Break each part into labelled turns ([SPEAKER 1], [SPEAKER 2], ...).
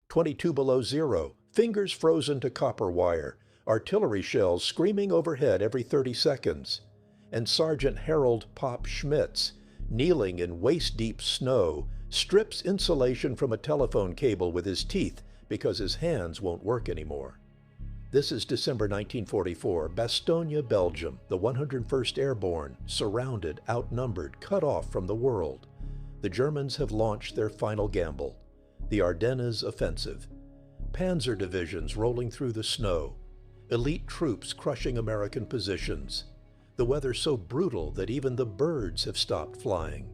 [SPEAKER 1] 22 below zero, fingers frozen to copper wire, artillery shells screaming overhead every 30 seconds, and Sergeant Harold "Pop" Schmitz, kneeling in waist-deep snow, strips insulation from a telephone cable with his teeth because his hands won't work anymore. This is December 1944, Bastogne, Belgium, the 101st Airborne, surrounded, outnumbered, cut off from the world. The Germans have launched their final gamble, the Ardennes offensive. Panzer divisions rolling through the snow, elite troops crushing American positions. The weather so brutal that even the birds have stopped flying.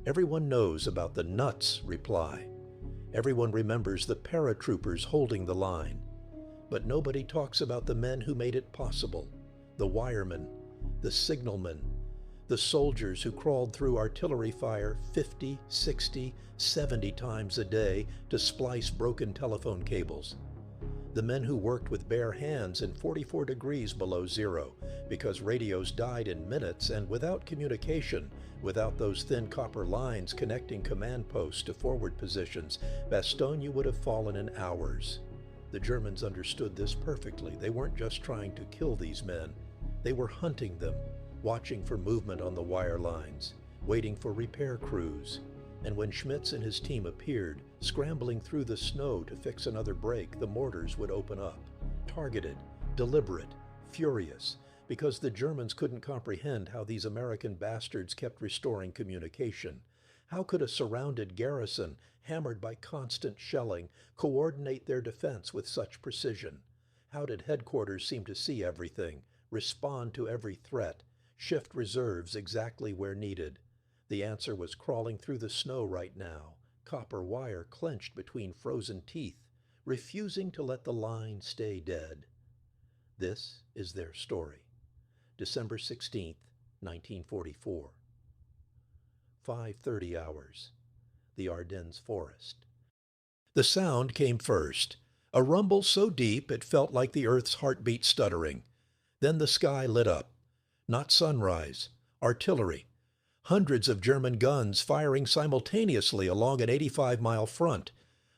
[SPEAKER 1] Everyone knows about the nuts reply. Everyone remembers the paratroopers holding the line. But nobody talks about the men who made it possible, the wiremen, the signalmen, the soldiers who crawled through artillery fire 50, 60, 70 times a day to splice broken telephone cables. The men who worked with bare hands in 44 degrees below zero because radios died in minutes, and without communication, without those thin copper lines connecting command posts to forward positions, Bastogne would have fallen in hours. The Germans understood this perfectly. They weren't just trying to kill these men. They were hunting them, watching for movement on the wire lines, waiting for repair crews. And when Schmitz and his team appeared, scrambling through the snow to fix another break, the mortars would open up, targeted, deliberate, furious, because the Germans couldn't comprehend how these American bastards kept restoring communication. How could a surrounded garrison, hammered by constant shelling, coordinate their defense with such precision? How did headquarters seem to see everything, respond to every threat, shift reserves exactly where needed? The answer was crawling through the snow right now, copper wire clenched between frozen teeth, refusing to let the line stay dead. This is their story. December 16th, 1944. 5:30 hours. The Ardennes forest. The sound came first, a rumble so deep it felt like the earth's heartbeat stuttering. Then the sky lit up. Not sunrise, artillery. Hundreds of German guns firing simultaneously along an 85-mile front.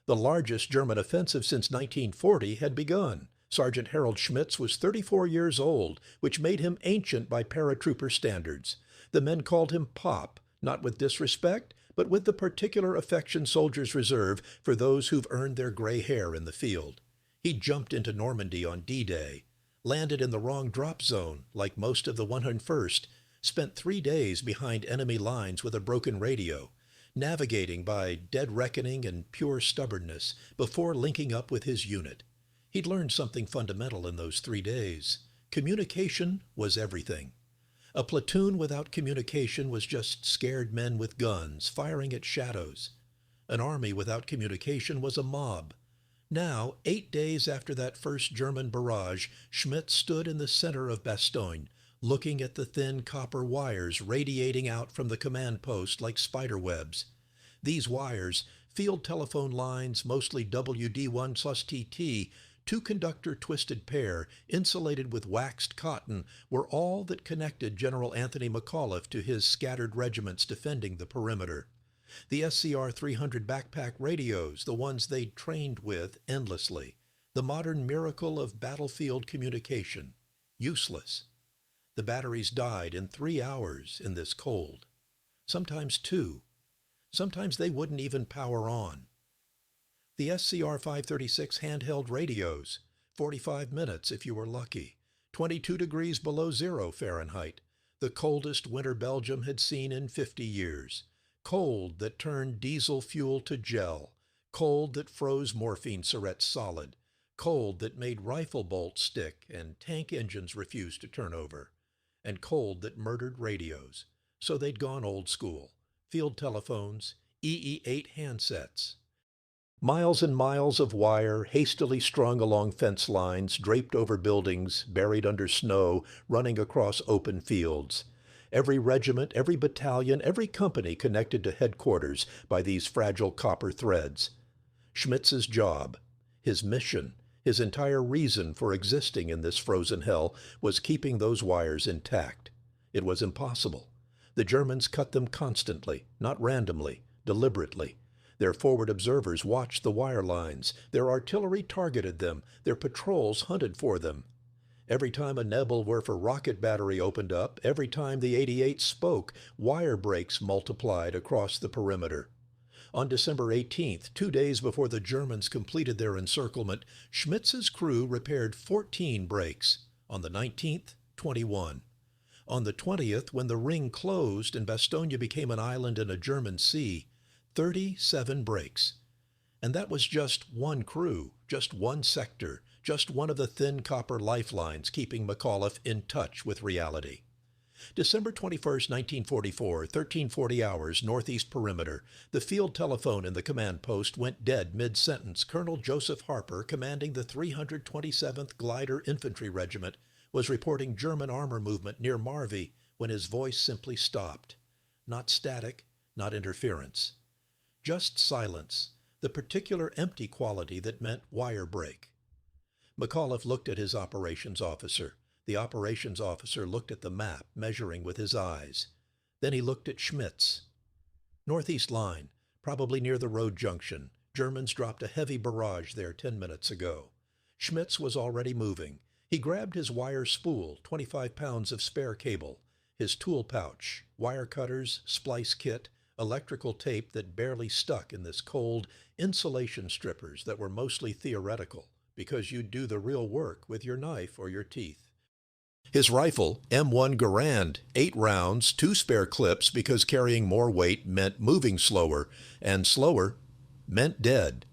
[SPEAKER 1] The largest German offensive since 1940 had begun. Sergeant Harold Schmitz was 34 years old, which made him ancient by paratrooper standards. The men called him Pop, not with disrespect, but with the particular affection soldiers reserve for those who've earned their gray hair in the field. He jumped into Normandy on D-Day, landed in the wrong drop zone, like most of the 101st, spent 3 days behind enemy lines with a broken radio, navigating by dead reckoning and pure stubbornness before linking up with his unit. He'd learned something fundamental in those 3 days. Communication was everything. A platoon without communication was just scared men with guns firing at shadows. An army without communication was a mob. Now, 8 days after that first German barrage, Schmitz stood in the center of Bastogne, looking at the thin copper wires radiating out from the command post like spider webs. These wires, field telephone lines, mostly WD1/TT, two-conductor twisted pair, insulated with waxed cotton, were all that connected General Anthony McAuliffe to his scattered regiments defending the perimeter. The SCR 300 backpack radios, the ones they'd trained with endlessly. The modern miracle of battlefield communication. Useless. The batteries died in 3 hours in this cold. Sometimes 2. Sometimes they wouldn't even power on. The SCR 536 handheld radios, 45 minutes if you were lucky, 22 degrees below zero Fahrenheit, the coldest winter Belgium had seen in 50 years. Cold that turned diesel fuel to gel, cold that froze morphine syrettes solid, cold that made rifle bolts stick and tank engines refused to turn over, and cold that murdered radios. So they'd gone old school, field telephones, EE-8 handsets. Miles and miles of wire hastily strung along fence lines, draped over buildings, buried under snow, running across open fields. Every regiment, every battalion, every company connected to headquarters by these fragile copper threads. Schmitz's job, his mission, his entire reason for existing in this frozen hell was keeping those wires intact. It was impossible. The Germans cut them constantly, not randomly, deliberately. Their forward observers watched the wire lines. Their artillery targeted them. Their patrols hunted for them. Every time a Nebelwerfer rocket battery opened up, every time the 88 spoke, wire breaks multiplied across the perimeter. On December 18th, 2 days before the Germans completed their encirclement, Schmitz's crew repaired 14 breaks. On the 19th, 21. On the 20th, when the ring closed and Bastogne became an island in a German sea, 37 breaks. And that was just one crew, just one sector, just one of the thin copper lifelines keeping McAuliffe in touch with reality. December 21st, 1944, 1340 hours, northeast perimeter. The field telephone in the command post went dead mid-sentence. Colonel Joseph Harper, commanding the 327th Glider Infantry Regiment, was reporting German armor movement near Marvy when his voice simply stopped. Not static, not interference. Just silence, the particular empty quality that meant wire break. McAuliffe looked at his operations officer. The operations officer looked at the map, measuring with his eyes. Then he looked at Schmitz. Northeast line, probably near the road junction. Germans dropped a heavy barrage there 10 minutes ago. Schmitz was already moving. He grabbed his wire spool, 25 pounds of spare cable, his tool pouch, wire cutters, splice kit, electrical tape that barely stuck in this cold, insulation strippers that were mostly theoretical, because you'd do the real work with your knife or your teeth. His rifle, M1 Garand, 8 rounds, 2 spare clips because carrying more weight meant moving slower, and slower meant dead.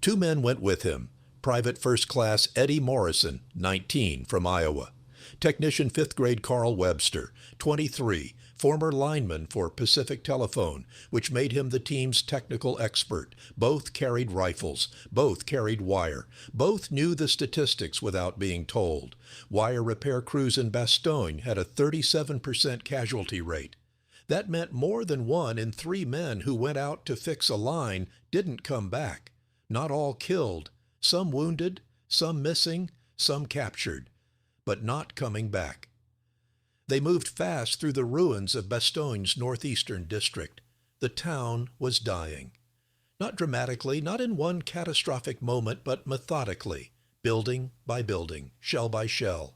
[SPEAKER 1] 2 men went with him. Private First Class Eddie Morrison, 19, from Iowa. Technician 5th grade Carl Webster, 23, former lineman for Pacific Telephone, which made him the team's technical expert. Both carried rifles. Both carried wire. Both knew the statistics without being told. Wire repair crews in Bastogne had a 37% casualty rate. That meant more than 1 in 3 men who went out to fix a line didn't come back. Not all killed. Some wounded, some missing, some captured, but not coming back. They moved fast through the ruins of Bastogne's northeastern district. The town was dying. Not dramatically, not in one catastrophic moment, but methodically, building by building, shell by shell.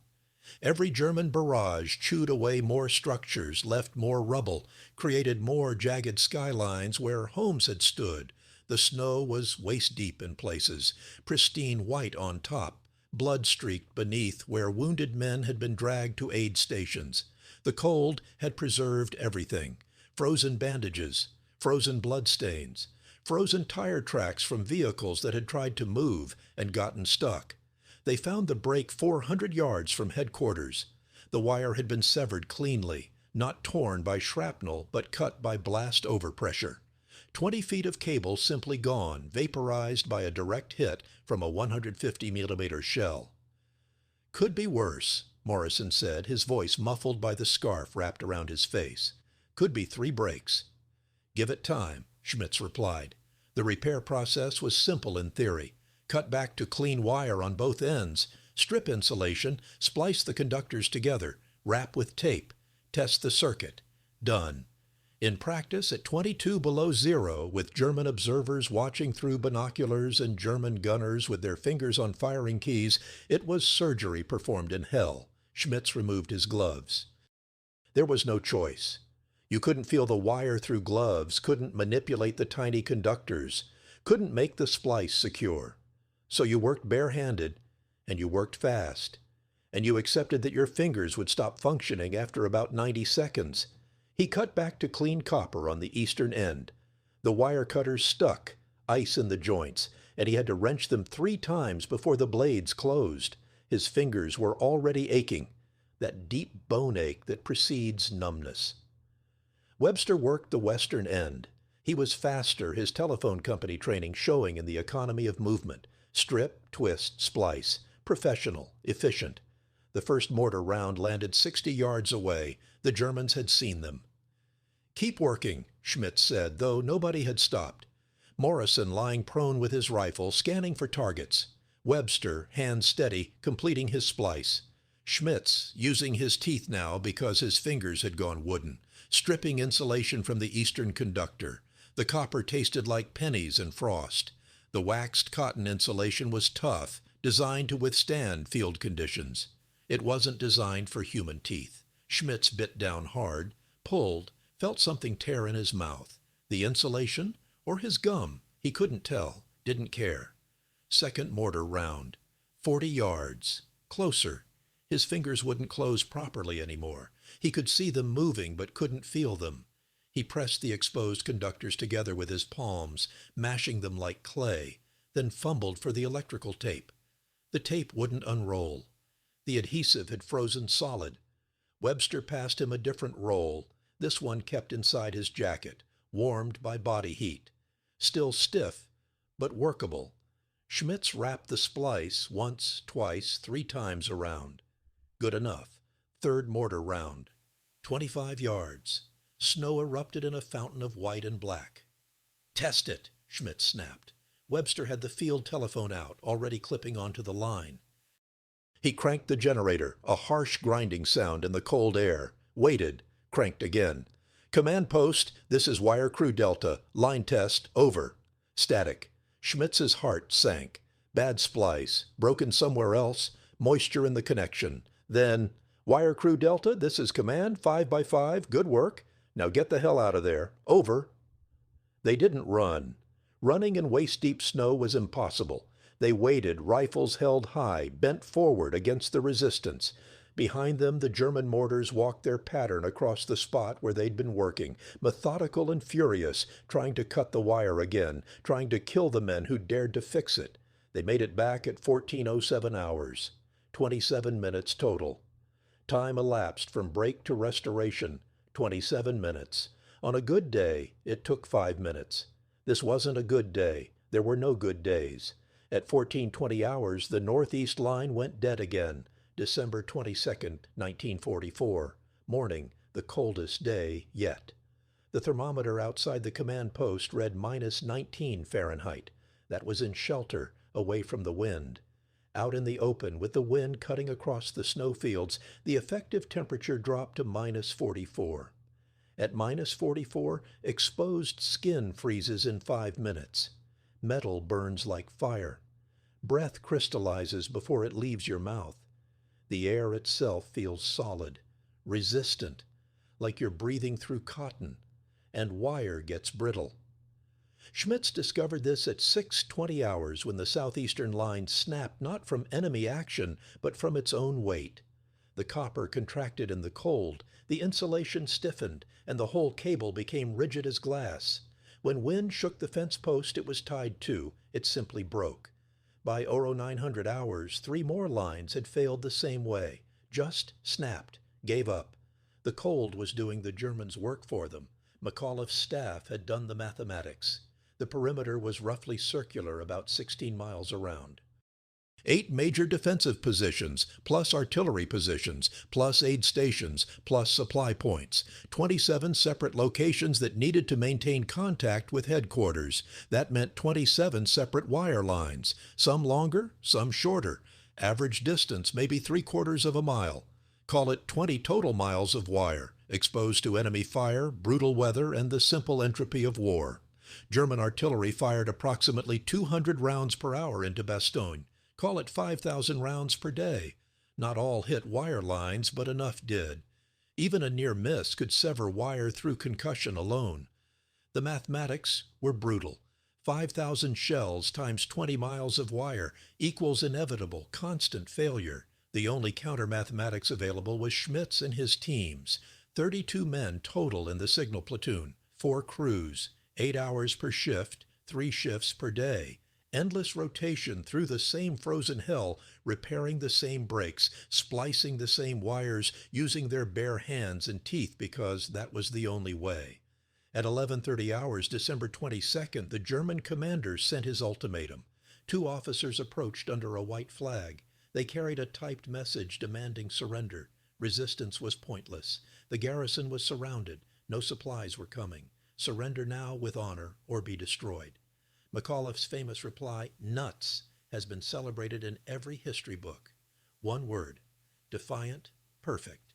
[SPEAKER 1] Every German barrage chewed away more structures, left more rubble, created more jagged skylines where homes had stood. The snow was waist-deep in places, pristine white on top, blood-streaked beneath where wounded men had been dragged to aid stations. The cold had preserved everything. Frozen bandages, frozen bloodstains, frozen tire tracks from vehicles that had tried to move and gotten stuck. They found the break 400 yards from headquarters. The wire had been severed cleanly, not torn by shrapnel, but cut by blast overpressure. 20 feet of cable simply gone, vaporized by a direct hit from a 150-millimeter shell. Could be worse, Morrison said, his voice muffled by the scarf wrapped around his face. Could be 3 breaks. Give it time, Schmitz replied. The repair process was simple in theory. Cut back to clean wire on both ends, strip insulation, splice the conductors together, wrap with tape, test the circuit. Done. In practice, at 22 below zero, with German observers watching through binoculars and German gunners with their fingers on firing keys, it was surgery performed in hell. Schmitz removed his gloves. There was no choice. You couldn't feel the wire through gloves, couldn't manipulate the tiny conductors, couldn't make the splice secure. So you worked barehanded, and you worked fast, and you accepted that your fingers would stop functioning after about 90 seconds. He cut back to clean copper on the eastern end. The wire cutters stuck, ice in the joints, and he had to wrench them 3 times before the blades closed. His fingers were already aching, that deep bone ache that precedes numbness. Webster worked the western end. He was faster, his telephone company training showing in the economy of movement. Strip, twist, splice. Professional, efficient. The first mortar round landed 60 yards away. The Germans had seen them. Keep working, Schmitz said, though nobody had stopped. Morrison lying prone with his rifle, scanning for targets. Webster, hands steady, completing his splice. Schmitz, using his teeth now because his fingers had gone wooden, stripping insulation from the eastern conductor. The copper tasted like pennies and frost. The waxed cotton insulation was tough, designed to withstand field conditions. It wasn't designed for human teeth. Schmitz bit down hard, pulled, felt something tear in his mouth. The insulation or his gum? He couldn't tell, didn't care. Second mortar round. 40 yards. Closer. His fingers wouldn't close properly anymore. He could see them moving but couldn't feel them. He pressed the exposed conductors together with his palms, mashing them like clay, then fumbled for the electrical tape. The tape wouldn't unroll. The adhesive had frozen solid. Webster passed him a different roll, this one kept inside his jacket, warmed by body heat. Still stiff, but workable. Schmitz wrapped the splice once, twice, 3 times around. Good enough. Third mortar round. 25 yards. Snow erupted in a fountain of white and black. "Test it," Schmitz snapped. Webster had the field telephone out, already clipping onto the line. He cranked the generator, a harsh grinding sound in the cold air. Waited. Cranked again. "Command post, this is Wire Crew Delta. Line test, over." Static. Schmitz's heart sank. Bad splice. Broken somewhere else. Moisture in the connection. Then, "Wire Crew Delta, this is command, 5 by 5. Good work. Now get the hell out of there. Over." They didn't run. Running in waist-deep snow was impossible. They waited, rifles held high, bent forward against the resistance. Behind them, the German mortars walked their pattern across the spot where they'd been working, methodical and furious, trying to cut the wire again, trying to kill the men who dared to fix it. They made it back at 14:07 hours. 27 minutes total. Time elapsed from break to restoration. 27 minutes. On a good day, it took 5 minutes. This wasn't a good day. There were no good days. At 14:20 hours, the northeast line went dead again. December 22nd, 1944. Morning, the coldest day yet. The thermometer outside the command post read -19 Fahrenheit. That was in shelter, away from the wind. Out in the open, with the wind cutting across the snowfields, the effective temperature dropped to -44. At -44, exposed skin freezes in 5 minutes. Metal burns like fire. Breath crystallizes before it leaves your mouth. The air itself feels solid, resistant, like you're breathing through cotton, and wire gets brittle. Schmitz discovered this at 6:20 hours when the southeastern line snapped not from enemy action, but from its own weight. The copper contracted in the cold, the insulation stiffened, and the whole cable became rigid as glass. When wind shook the fence post it was tied to, it simply broke. By 0900 hours, 3 more lines had failed the same way, just snapped, gave up. The cold was doing the Germans' work for them. McAuliffe's staff had done the mathematics. The perimeter was roughly circular, about 16 miles around. 8 major defensive positions, plus artillery positions, plus aid stations, plus supply points. 27 separate locations that needed to maintain contact with headquarters. That meant 27 separate wire lines, some longer, some shorter. Average distance maybe 3/4 of a mile. Call it 20 total miles of wire, exposed to enemy fire, brutal weather, and the simple entropy of war. German artillery fired approximately 200 rounds per hour into Bastogne. Call it 5,000 rounds per day. Not all hit wire lines, but enough did. Even a near miss could sever wire through concussion alone. The mathematics were brutal. 5,000 shells times 20 miles of wire equals inevitable, constant failure. The only counter-mathematics available was Schmitz and his teams. 32 men total in the signal platoon, 4 crews, 8 hours per shift, 3 shifts per day. Endless rotation through the same frozen hell, repairing the same breaks, splicing the same wires, using their bare hands and teeth because that was the only way. At 11:30 hours, December 22nd, the German commander sent his ultimatum. 2 officers approached under a white flag. They carried a typed message demanding surrender. Resistance was pointless. The garrison was surrounded. No supplies were coming. Surrender now with honor or be destroyed. McAuliffe's famous reply, "Nuts," has been celebrated in every history book. One word, defiant, perfect.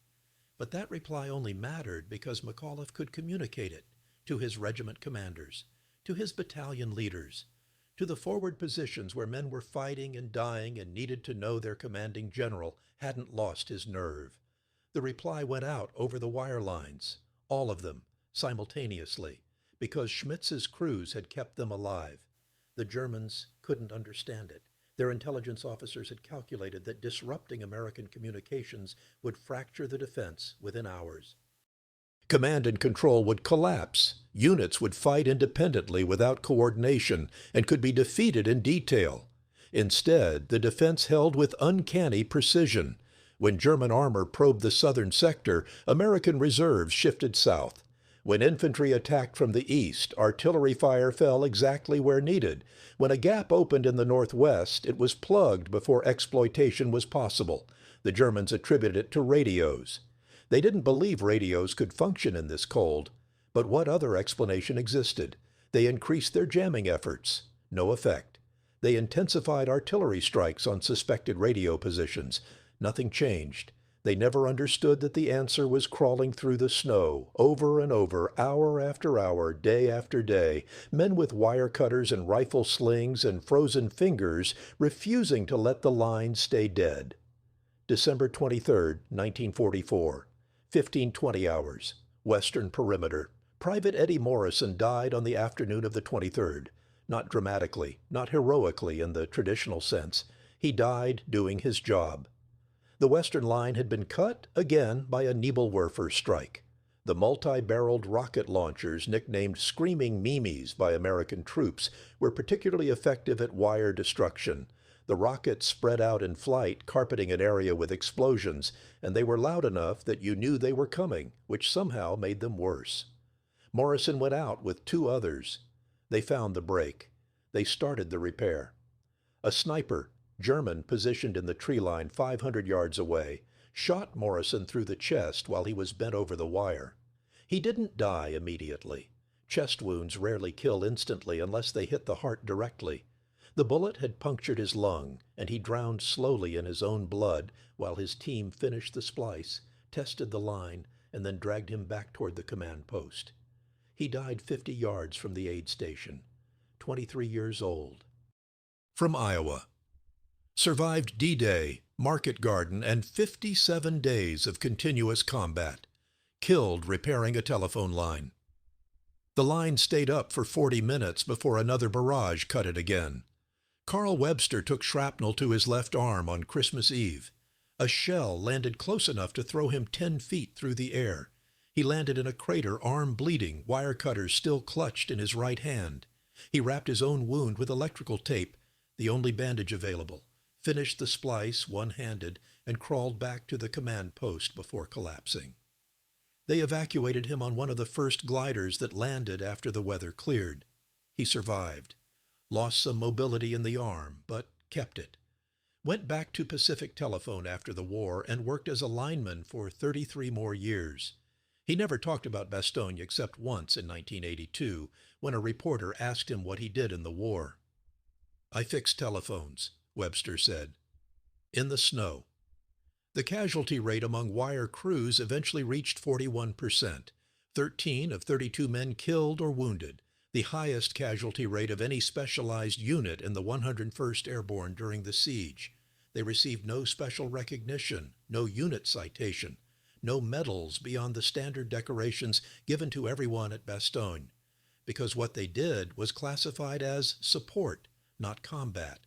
[SPEAKER 1] But that reply only mattered because McAuliffe could communicate it. to his regiment commanders, to his battalion leaders, to the forward positions where men were fighting and dying and needed to know their commanding general hadn't lost his nerve. The reply went out over the wire lines, all of them, simultaneously, because Schmitz's crews had kept them alive. The Germans couldn't understand it. Their intelligence officers had calculated that disrupting American communications would fracture the defense within hours. Command and control would collapse. Units would fight independently without coordination and could be defeated in detail. Instead, the defense held with uncanny precision. When German armor probed the southern sector, American reserves shifted south. When infantry attacked from the east, artillery fire fell exactly where needed. When a gap opened in the northwest, it was plugged before exploitation was possible. The Germans attributed it to radios. They didn't believe radios could function in this cold. But what other explanation existed? They increased their jamming efforts. No effect. They intensified artillery strikes on suspected radio positions. Nothing changed. They never understood that the answer was crawling through the snow, over and over, hour after hour, day after day, men with wire cutters and rifle slings and frozen fingers refusing to let the line stay dead. December 23, 1944. 15:20 hours. Western perimeter. Private Eddie Morrison died on the afternoon of the 23rd. Not dramatically, not heroically in the traditional sense. He died doing his job. The Western line had been cut again by a Nebelwerfer strike. The multi-barreled rocket launchers, nicknamed Screaming Mimes by American troops, were particularly effective at wire destruction. The rockets spread out in flight, carpeting an area with explosions, and they were loud enough that you knew they were coming, which somehow made them worse. Morrison went out with two others. They found the break. They started the repair. A sniper, German, positioned in the tree line 500 yards away, shot Morrison through the chest while he was bent over the wire. He didn't die immediately. Chest wounds rarely kill instantly unless they hit the heart directly. The bullet had punctured his lung, and he drowned slowly in his own blood while his team finished the splice, tested the line, and then dragged him back toward the command post. He died 50 yards from the aid station, 23 years old. From Iowa. Survived D-Day, Market Garden, and 57 days of continuous combat. Killed repairing a telephone line. The line stayed up for 40 minutes before another barrage cut it again. Carl Webster took shrapnel to his left arm on Christmas Eve. A shell landed close enough to throw him 10 feet through the air. He landed in a crater, arm bleeding, wire cutters still clutched in his right hand. He wrapped his own wound with electrical tape, the only bandage available, finished the splice one-handed, and crawled back to the command post before collapsing. They evacuated him on one of the first gliders that landed after the weather cleared. He survived. Lost some mobility in the arm, but kept it. Went back to Pacific Telephone after the war and worked as a lineman for 33 more years. He never talked about Bastogne except once in 1982, when a reporter asked him what he did in the war. "I fixed telephones," Webster said. In the snow. The casualty rate among wire crews eventually reached 41%. 13 of 32 men killed or wounded, the highest casualty rate of any specialized unit in the 101st Airborne during the siege. They received no special recognition, no unit citation, no medals beyond the standard decorations given to everyone at Bastogne, because what they did was classified as support, not combat.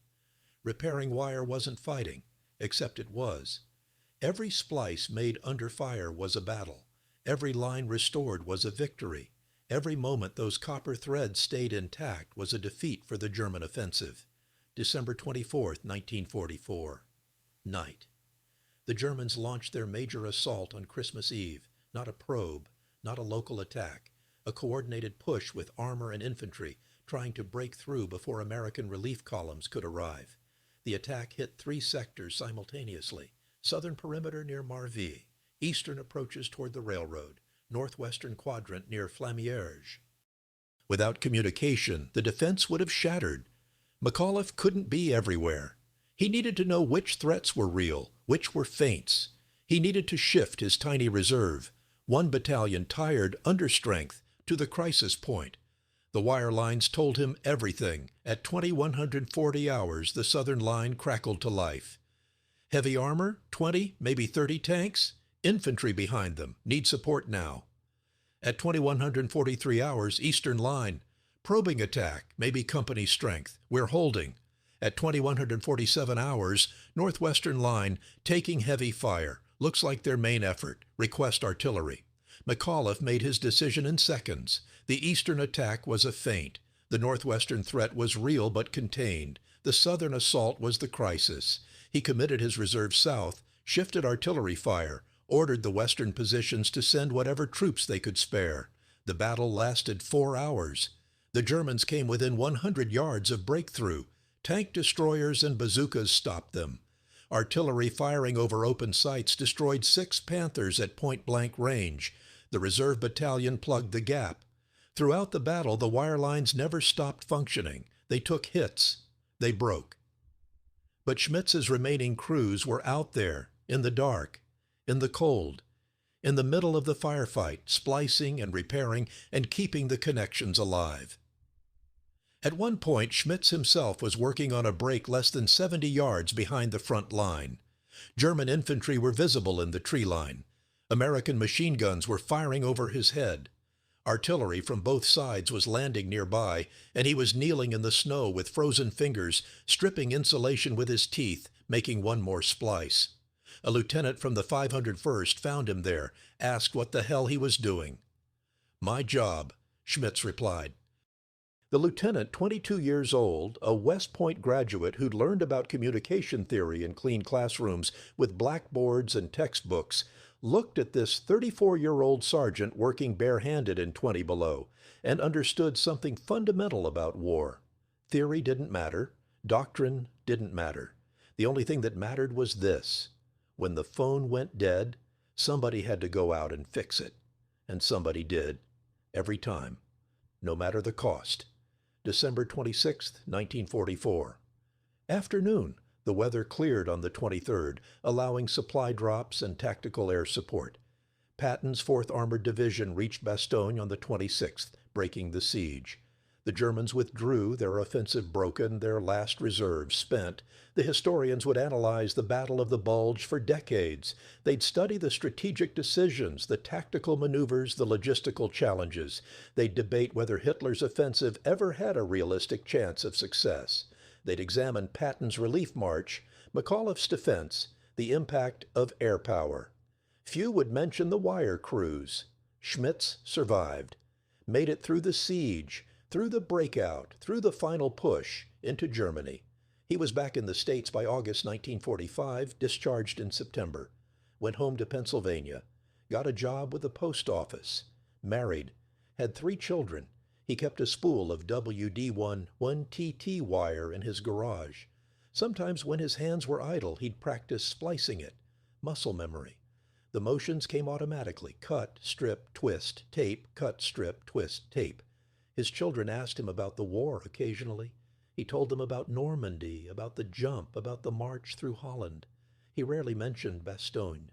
[SPEAKER 1] Repairing wire wasn't fighting, except it was. Every splice made under fire was a battle. Every line restored was a victory. Every moment those copper threads stayed intact was a defeat for the German offensive. December 24, 1944. Night. The Germans launched their major assault on Christmas Eve, not a probe, not a local attack, a coordinated push with armor and infantry, trying to break through before American relief columns could arrive. The attack hit 3 sectors simultaneously: southern perimeter near Marville, eastern approaches toward the railroad, northwestern quadrant near Flamierge. Without communication, the defense would have shattered. McAuliffe couldn't be everywhere. He needed to know which threats were real, which were feints. He needed to shift his tiny reserve. One battalion tired under strength, to the crisis point. The wire lines told him everything. At 2140 hours, the southern line crackled to life. Heavy armor, 20, maybe 30 tanks. Infantry behind them, need support now. At 2143 hours, eastern line. Probing attack, maybe company strength. We're holding. At 2147 hours, northwestern line, taking heavy fire. Looks like their main effort. Request artillery. McAuliffe made his decision in seconds. The eastern attack was a feint. The northwestern threat was real but contained. The southern assault was the crisis. He committed his reserves south, shifted artillery fire, ordered the western positions to send whatever troops they could spare. The battle lasted 4 hours. The Germans came within 100 yards of breakthrough. Tank destroyers and bazookas stopped them. Artillery firing over open sights destroyed 6 Panthers at point-blank range. The reserve battalion plugged the gap. Throughout the battle, the wire lines never stopped functioning. They took hits. They broke. But Schmitz's remaining crews were out there, in the dark, in the cold, in the middle of the firefight, splicing and repairing and keeping the connections alive. At one point, Schmitz himself was working on a break less than 70 yards behind the front line. German infantry were visible in the tree line. American machine guns were firing over his head. Artillery from both sides was landing nearby, and he was kneeling in the snow with frozen fingers, stripping insulation with his teeth, making one more splice. A lieutenant from the 501st found him there, asked what the hell he was doing. "My job," Schmitz replied. The lieutenant, 22 years old, a West Point graduate who'd learned about communication theory in clean classrooms with blackboards and textbooks, looked at this 34-year-old sergeant working barehanded in 20 below and understood something fundamental about war. Theory didn't matter. Doctrine didn't matter. The only thing that mattered was this. When the phone went dead, somebody had to go out and fix it. And somebody did. Every time. No matter the cost. December 26, 1944. Afternoon. The weather cleared on the 23rd, allowing supply drops and tactical air support. Patton's 4th Armored Division reached Bastogne on the 26th, breaking the siege. The Germans withdrew, their offensive broken, their last reserves spent. The historians would analyze the Battle of the Bulge for decades. They'd study the strategic decisions, the tactical maneuvers, the logistical challenges. They'd debate whether Hitler's offensive ever had a realistic chance of success. They'd examine Patton's relief march, McAuliffe's defense, the impact of air power. Few would mention the wire crews. Schmitz survived, made it through the siege, through the breakout, through the final push, into Germany. He was back in the States by August 1945, discharged in September. Went home to Pennsylvania, got a job with the post office, married, had 3 children. He kept a spool of WD1 1TT wire in his garage. Sometimes when his hands were idle, he'd practice splicing it. Muscle memory. The motions came automatically. Cut, strip, twist, tape, cut, strip, twist, tape. His children asked him about the war occasionally. He told them about Normandy, about the jump, about the march through Holland. He rarely mentioned Bastogne.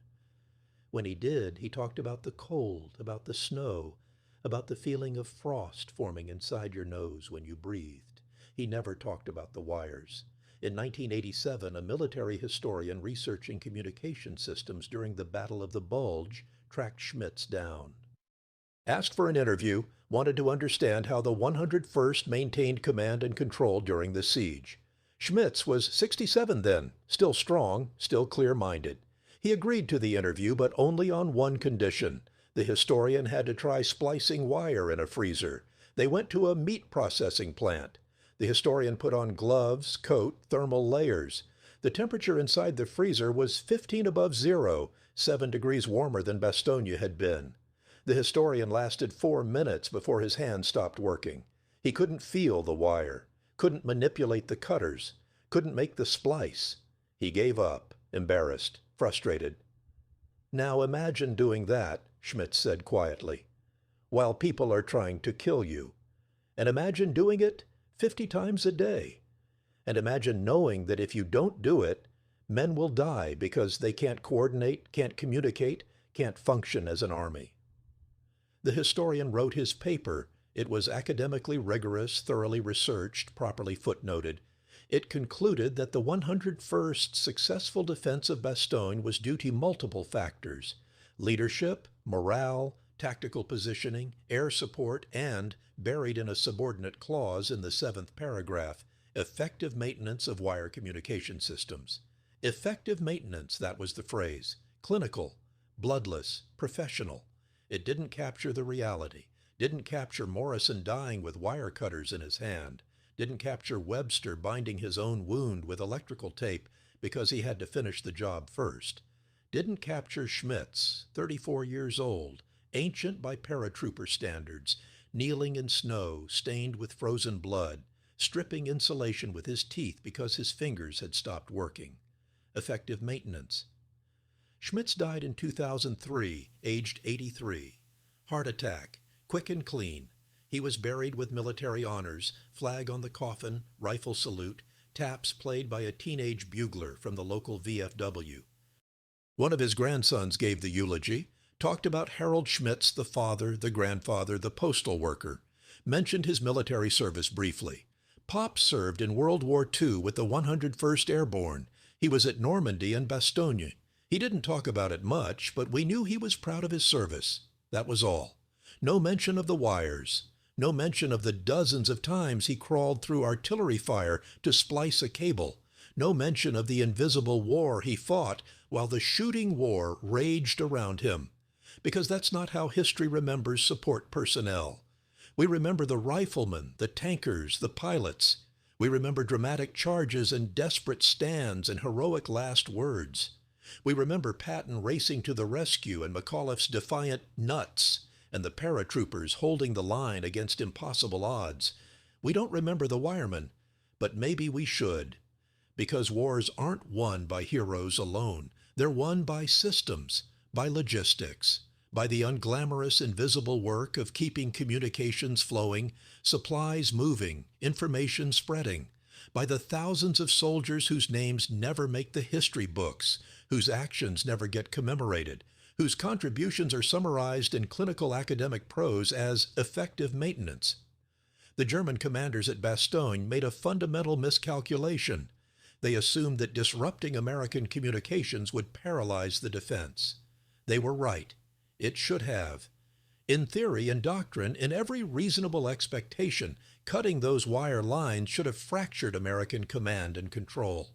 [SPEAKER 1] When he did, he talked about the cold, about the snow, about the feeling of frost forming inside your nose when you breathed. He never talked about the wires. In 1987, a military historian researching communication systems during the Battle of the Bulge tracked Schmitz down. Asked for an interview, wanted to understand how the 101st maintained command and control during the siege. Schmitz was 67 then, still strong, still clear-minded. He agreed to the interview, but only on one condition. The historian had to try splicing wire in a freezer. They went to a meat processing plant. The historian put on gloves, coat, thermal layers. The temperature inside the freezer was 15 above zero, 7 degrees warmer than Bastogne had been. The historian lasted 4 minutes before his hand stopped working. He couldn't feel the wire, couldn't manipulate the cutters, couldn't make the splice. He gave up, embarrassed, frustrated. "Now imagine doing that," Schmitz said quietly, "while people are trying to kill you. And imagine doing it 50 times a day. And imagine knowing that if you don't do it, men will die because they can't coordinate, can't communicate, can't function as an army." The historian wrote his paper. It was academically rigorous, thoroughly researched, properly footnoted. It concluded that the 101st successful defense of Bastogne was due to multiple factors: leadership, morale, tactical positioning, air support, and, buried in a subordinate clause in the 7th paragraph, effective maintenance of wire communication systems. Effective maintenance, that was the phrase. Clinical, bloodless, professional. It didn't capture the reality, didn't capture Morrison dying with wire cutters in his hand, didn't capture Webster binding his own wound with electrical tape because he had to finish the job first, didn't capture Schmitz, 34 years old, ancient by paratrooper standards, kneeling in snow, stained with frozen blood, stripping insulation with his teeth because his fingers had stopped working. Effective maintenance. Schmitz died in 2003, aged 83. Heart attack, quick and clean. He was buried with military honors, flag on the coffin, rifle salute, taps played by a teenage bugler from the local VFW. One of his grandsons gave the eulogy, talked about Harold Schmitz, the father, the grandfather, the postal worker, mentioned his military service briefly. Pop served in World War II with the 101st Airborne. He was at Normandy and Bastogne. He didn't talk about it much, but we knew he was proud of his service. That was all. No mention of the wires. No mention of the dozens of times he crawled through artillery fire to splice a cable. No mention of the invisible war he fought while the shooting war raged around him. Because that's not how history remembers support personnel. We remember the riflemen, the tankers, the pilots. We remember dramatic charges and desperate stands and heroic last words. We remember Patton racing to the rescue and McAuliffe's defiant nuts and the paratroopers holding the line against impossible odds. We don't remember the wiremen, but maybe we should. Because wars aren't won by heroes alone. They're won by systems, by logistics, by the unglamorous invisible work of keeping communications flowing, supplies moving, information spreading, by the thousands of soldiers whose names never make the history books, whose actions never get commemorated, whose contributions are summarized in clinical academic prose as effective maintenance. The German commanders at Bastogne made a fundamental miscalculation. They assumed that disrupting American communications would paralyze the defense. They were right. It should have. In theory and doctrine, in every reasonable expectation, cutting those wire lines should have fractured American command and control.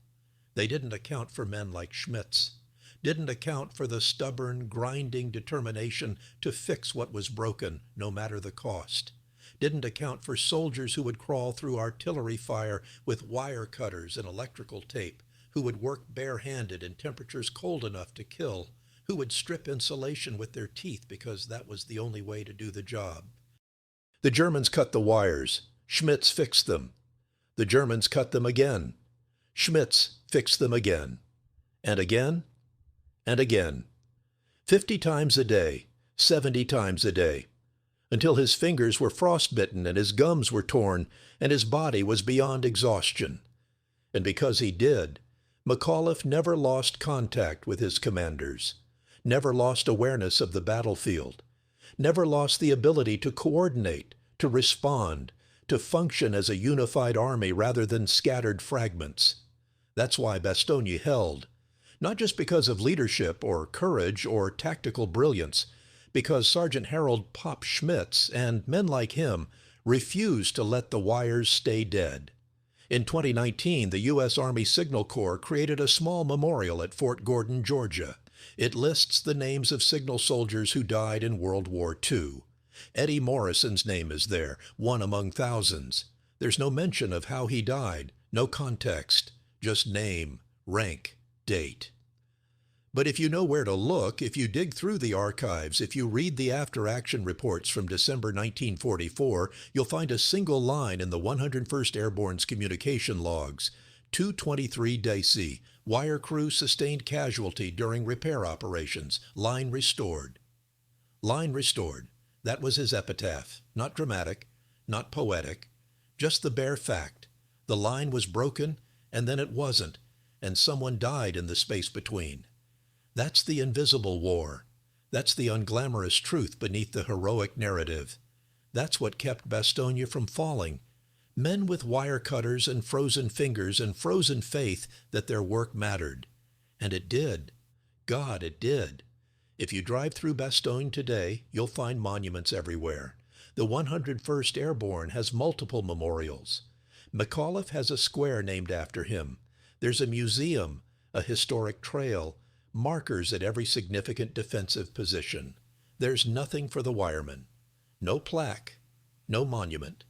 [SPEAKER 1] They didn't account for men like Schmitz, didn't account for the stubborn, grinding determination to fix what was broken, no matter the cost, didn't account for soldiers who would crawl through artillery fire with wire cutters and electrical tape, who would work barehanded in temperatures cold enough to kill, who would strip insulation with their teeth because that was the only way to do the job. The Germans cut the wires. Schmitz fixed them. The Germans cut them again. Schmitz fixed them again. And again, and again. 50 times a day, 70 times a day, until his fingers were frostbitten and his gums were torn and his body was beyond exhaustion. And because he did, McAuliffe never lost contact with his commanders, never lost awareness of the battlefield, never lost the ability to coordinate, to respond, to function as a unified army rather than scattered fragments. That's why Bastogne held, not just because of leadership or courage or tactical brilliance, because Sergeant Harold "Pop" Schmitz and men like him refused to let the wires stay dead. In 2019, the U.S. Army Signal Corps created a small memorial at Fort Gordon, Georgia. It lists the names of signal soldiers who died in World War II. Eddie Morrison's name is there, one among thousands. There's no mention of how he died, no context, just name, rank, date. But if you know where to look, if you dig through the archives, if you read the after-action reports from December 1944, you'll find a single line in the 101st Airborne's communication logs. 223 Dacey, wire crew sustained casualty during repair operations, line restored. Line restored. That was his epitaph. Not dramatic, not poetic, just the bare fact. The line was broken, and then it wasn't, and someone died in the space between. That's the invisible war. That's the unglamorous truth beneath the heroic narrative. That's what kept Bastogne from falling. Men with wire cutters and frozen fingers and frozen faith that their work mattered. And it did. God, it did. If you drive through Bastogne today, you'll find monuments everywhere. The 101st Airborne has multiple memorials. McAuliffe has a square named after him. There's a museum, a historic trail, markers at every significant defensive position. There's nothing for the wireman. No plaque, no monument.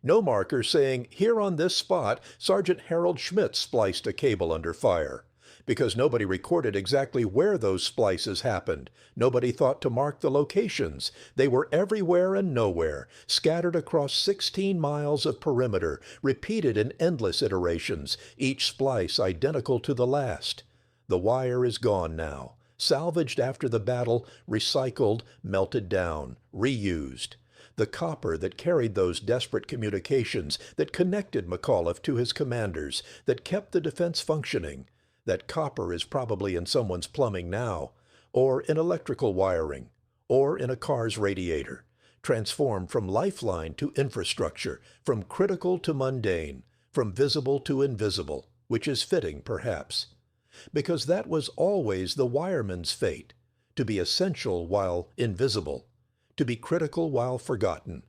[SPEAKER 1] No marker saying, here on this spot, Sergeant Harold Schmitz spliced a cable under fire. Because nobody recorded exactly where those splices happened. Nobody thought to mark the locations. They were everywhere and nowhere, scattered across 16 miles of perimeter, repeated in endless iterations, each splice identical to the last. The wire is gone now, salvaged after the battle, recycled, melted down, reused. The copper that carried those desperate communications, that connected McAuliffe to his commanders, that kept the defense functioning. That copper is probably in someone's plumbing now, or in electrical wiring, or in a car's radiator, transformed from lifeline to infrastructure, from critical to mundane, from visible to invisible, which is fitting, perhaps. Because that was always the wireman's fate, to be essential while invisible, to be critical while forgotten,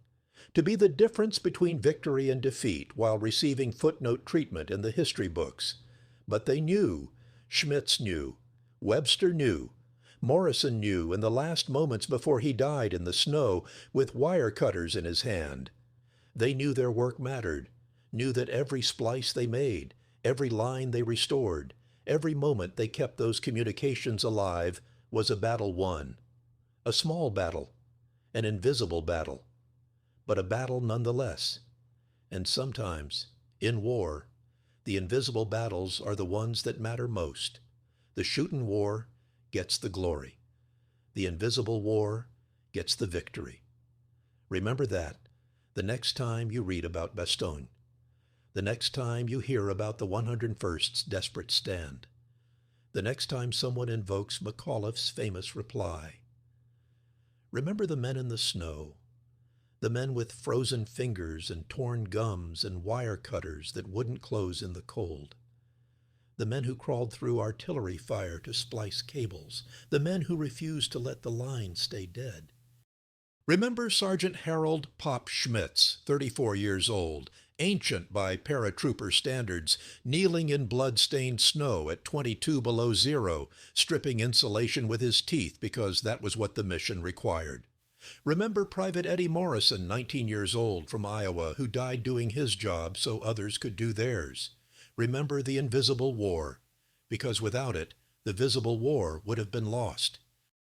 [SPEAKER 1] to be the difference between victory and defeat while receiving footnote treatment in the history books. But they knew. Schmitz knew. Webster knew. Morrison knew in the last moments before he died in the snow with wire cutters in his hand. They knew their work mattered, knew that every splice they made, every line they restored, every moment they kept those communications alive was a battle won. A small battle, an invisible battle, but a battle nonetheless. And sometimes, in war, the invisible battles are the ones that matter most. The shootin' war gets the glory. The invisible war gets the victory. Remember that the next time you read about Bastogne, the next time you hear about the 101st's desperate stand, the next time someone invokes McAuliffe's famous reply. Remember the men in the snow, the men with frozen fingers and torn gums and wire cutters that wouldn't close in the cold. The men who crawled through artillery fire to splice cables. The men who refused to let the line stay dead. Remember Sergeant Harold "Pop" Schmitz, 34 years old, ancient by paratrooper standards, kneeling in blood-stained snow at 22 below zero, stripping insulation with his teeth because that was what the mission required. Remember Private Eddie Morrison, 19 years old, from Iowa, who died doing his job so others could do theirs. Remember the invisible war, because without it, the visible war would have been lost.